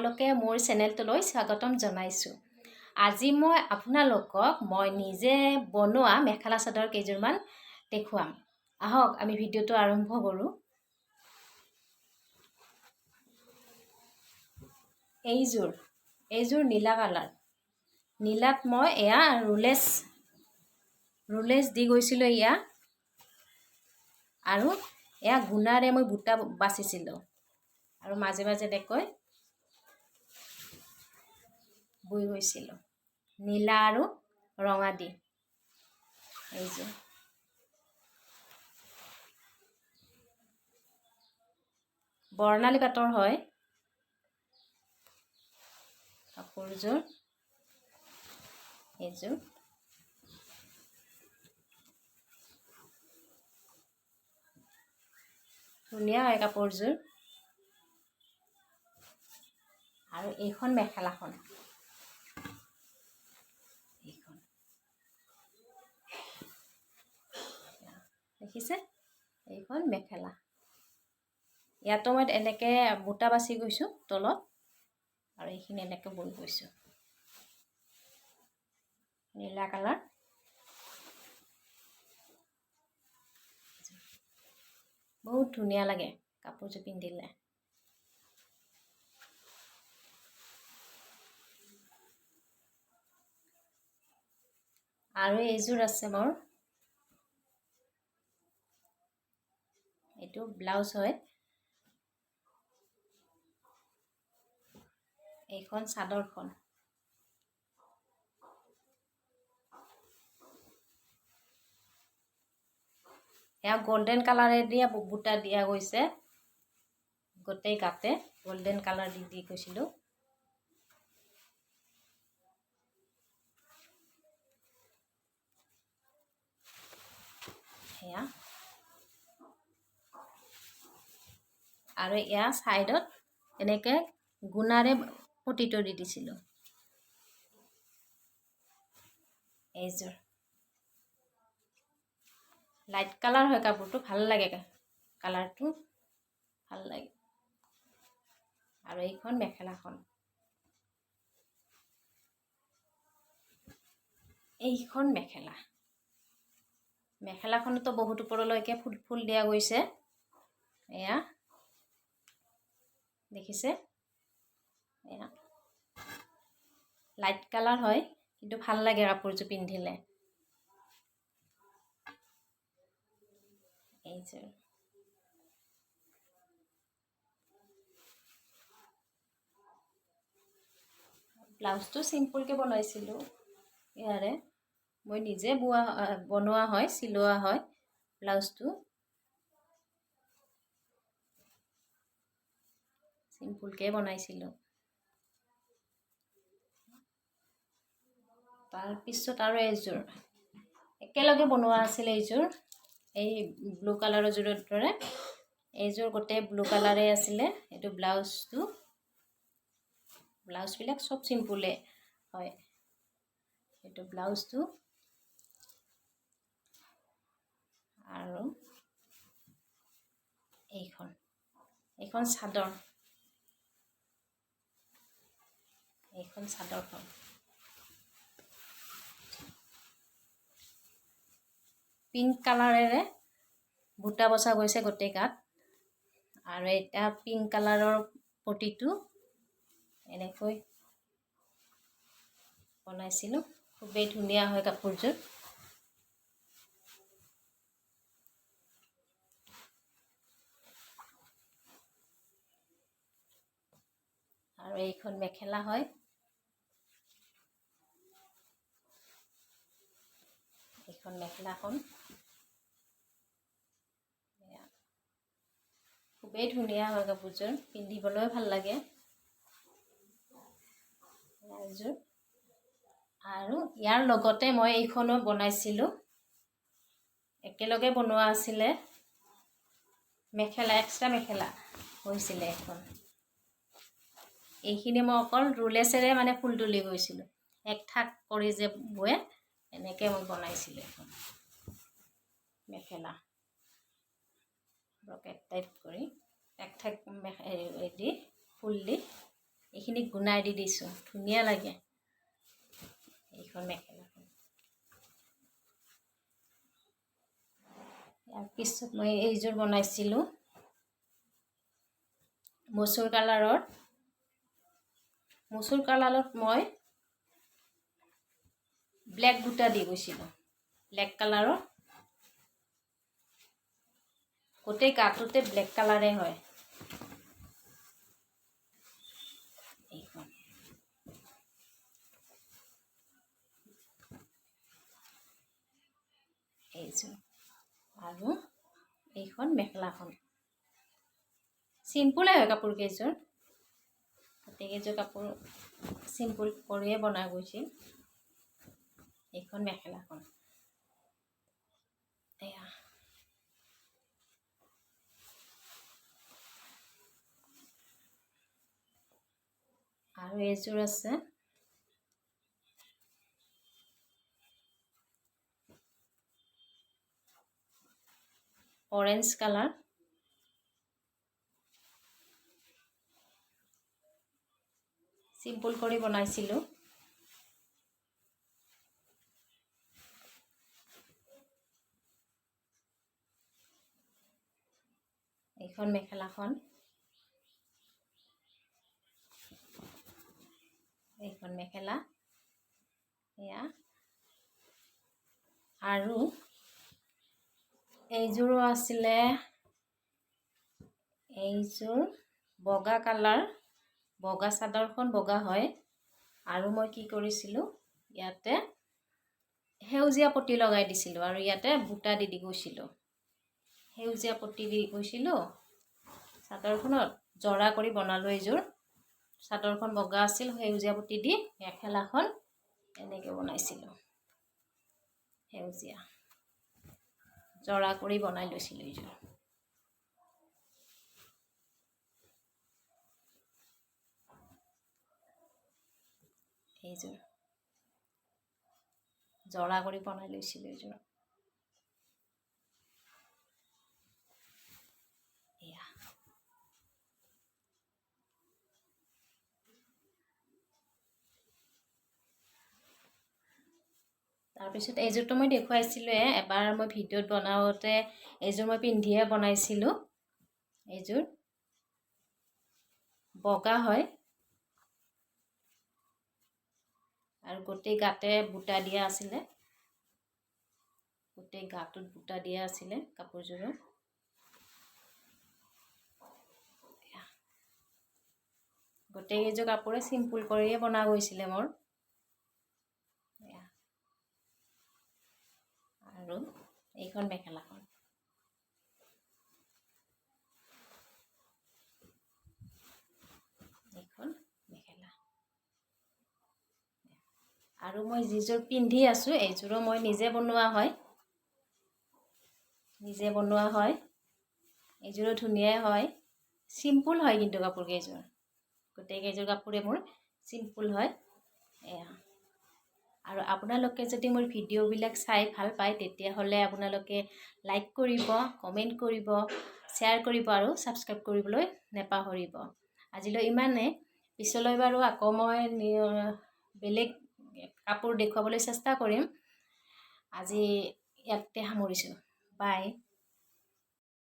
আপোনালোকে মোৰ চেনেলটোলৈ স্বাগতম জনাইছোঁ। আজি মই আপোনালোকক নিজে বনোৱা মেখেলা চাদৰ কেইযোৰমান দেখুৱাম। আহক আমি ভিডিঅ'টো আৰম্ভ কৰোঁ। এইযোৰ নীলা কালাৰ। নীলাত মই এয়া ৰুলেছ দি গৈছিলোঁ এয়া, আৰু এয়া গুণাৰে মই বুটা বাচিছিলোঁ, আৰু মাজে মাজে এনেকৈ বৈ গৈছিলোঁ নীলা আৰু ৰঙা দি। এইযোৰ বৰ্ণালী পাটৰ হয় কাপোৰযোৰ। এইযোৰ ধুনীয়া হয় কাপোৰযোৰ। আৰু এইখন মেখেলাখন, দেখিছে? এইখন মেখেলা। ইয়াতো মই এনেকৈ বুটা বাচি গৈছোঁ তলত, আৰু এইখিনি এনেকৈ বৈ গৈছোঁ। নীলা কালাৰ। বহুত ধুনীয়া লাগে কাপোৰযোৰ পিন্ধিলে। আৰু এইযোৰ আছে মোৰ, এইটো ব্লাউজ হয়। এইখন চাদৰখন। এয়া গল্ডেন কালাৰে দিয়ে বুটা দিয়া গৈছে, গোটেই গাতে গল্ডেন কালাৰ দি গৈছিলোঁ। এয়া আৰু এয়া ছাইডত এনেকৈ গুণাৰে পটিটো দি দিছিলোঁ। এইযোৰ লাইট কালাৰ হয় কাপোৰটো, ভাল লাগে কালাৰটো, ভাল লাগে। আৰু এইখন মেখেলাখন। এইখন মেখেলাখনতো বহুত ওপৰলৈকে ফুল দিয়া গৈছে। এয়া দেখিছে? এয়া লাইট কালাৰ হয়, কিন্তু ভাল লাগে কাপোৰযোৰ পিন্ধিলে। এইযোৰ ব্লাউজটো চিম্পুলকৈ বনাইছিলোঁ ইয়াৰে। মই নিজে বনোৱা হয়, চিলোৱা হয় ব্লাউজটো। চিম্পুলকৈ বনাইছিলোঁ। তাৰপিছত আৰু এইযোৰ একেলগে বনোৱা আছিল। এইযোৰ এই ব্লু কালাৰৰ যোৰৰ দৰে, এইযোৰ গোটেই ব্লু কালাৰে আছিলে। এইটো ব্লাউজবিলাক চব চিম্পুলে হয়। এইটো ব্লাউজটো, আৰু এইখন চাদৰ। এইখন চাদৰখন। পিংক কালাৰেৰে বুটা বচা গৈছে গোটেই গাত, আৰু এতিয়া পিংক কালাৰৰ পটিটো এনেকৈ বনাইছিলোঁ। খুবেই ধুনীয়া হয় কাপোৰযোৰ। আৰু এইখন মেখেলা হয়। এইখন মেখেলাখন খুবেই ধুনীয়া হয় কাপোৰযোৰ, পিন্ধিবলৈও ভাল লাগে। এইযোৰ, আৰু ইয়াৰ লগতে মই এইখনো বনাইছিলোঁ, একেলগে বনোৱা আছিলে। এক্সট্ৰা মেখেলা হৈছিলে এখন। এইখিনি মই অকল ৰুলেছেৰে ফুল তুলি গৈছিলোঁ। এক ঠাক কৰি যে বয়ে, এনেকৈ মই বনাইছিলোঁ এখন মেখেলা। ব্ৰকেট টাইপ কৰি এক ঠাক দি ফুল দি এইখিনি গুণাই দি দিছোঁ, ধুনীয়া লাগে এইখন মেখেলাখন। ইয়াৰ পিছত মই এইযোৰ বনাইছিলোঁ মচুৰ কালাৰত মই ব্লেক বুটা দি গৈছিলোঁ, ব্লেক কালাৰৰ গোটেই গাটোতে ব্লেক কালাৰে হয়। এইখন এইযোৰ আৰু এইখন মেখেলাখন চিম্পুলে হয় কাপোৰ কেইযোৰ, গোটেইকেইযোৰ কাপোৰ চিম্পুল কৰিয়ে বনাই গৈছিল। এইখন মেখেলাখন এয়া আৰু এইযোৰ আছে অৰেঞ্জ কালাৰ, চিম্পুল কৰি বনাইছিলোঁ। এইখন মেখেলাখন, এইখন মেখেলা এয়া, আৰু এইযোৰো আছিলে, এইযোৰ বগা কালাৰ, বগা চাদৰখন বগা হয়। আৰু মই কি কৰিছিলোঁ, ইয়াতে সেউজীয়া পটি লগাই দিছিলোঁ আৰু ইয়াতে বুটা দি গৈছিলোঁ। সেউজীয়া পটি দি গৈছিলোঁ চাদৰখনত, জৰা কৰি বনালোঁ এইযোৰ। চাদৰখন বগা আছিল, সেউজীয়া পটি দি মেখেলাখন এনেকৈ বনাইছিলোঁ, সেউজীয়া জৰা কৰি বনাই লৈছিলোঁ এইযোৰ। এইযোৰ জৰা কৰি বনাই লৈছিলোঁ এইযোৰ। এয়া তাৰপিছত এইযোৰটো মই দেখুৱাইছিলোঁৱে, এবাৰ মই ভিডিঅ'ত বনাওঁতে এইযোৰ মই পিন্ধিয়ে বনাইছিলোঁ। এইযোৰ বগা হয় আৰু গোটেই গাতে বুটা দিয়া আছিলে, গোটেই গাটোত বুটা দিয়া আছিলে কাপোৰযোৰৰ। গোটেইকেইযোৰ কাপোৰে চিম্পুল কৰিয়ে বনোৱা গৈছিলে মোৰ। আৰু এইখন মেখেলাখন, এইখন মেখেলা। আৰু মই যিযোৰ পিন্ধি আছোঁ এইযোৰো মই নিজে বনোৱা হয়, এইযোৰো ধুনীয়াই হয়, চিম্পুল হয় কিন্তু কাপোৰ কেইযোৰ, গোটেইকেইযোৰ কাপোৰে মোৰ চিম্পুল হয়। এয়া, আৰু আপোনালোকে যদি মোৰ ভিডিঅ'বিলাক চাই ভাল পায় তেতিয়াহ'লে আপোনালোকে লাইক কৰিব, কমেণ্ট কৰিব, শ্বেয়াৰ কৰিব আৰু ছাবস্ক্ৰাইব কৰিবলৈ নেপাহৰিব। আজিলৈ ইমানে, পিছলৈ বাৰু আকৌ মই বেলেগ কাপোৰ দেখুৱাবলৈ চেষ্টা কৰিম। আজি ইয়াতে সামৰিছোঁ, বাই।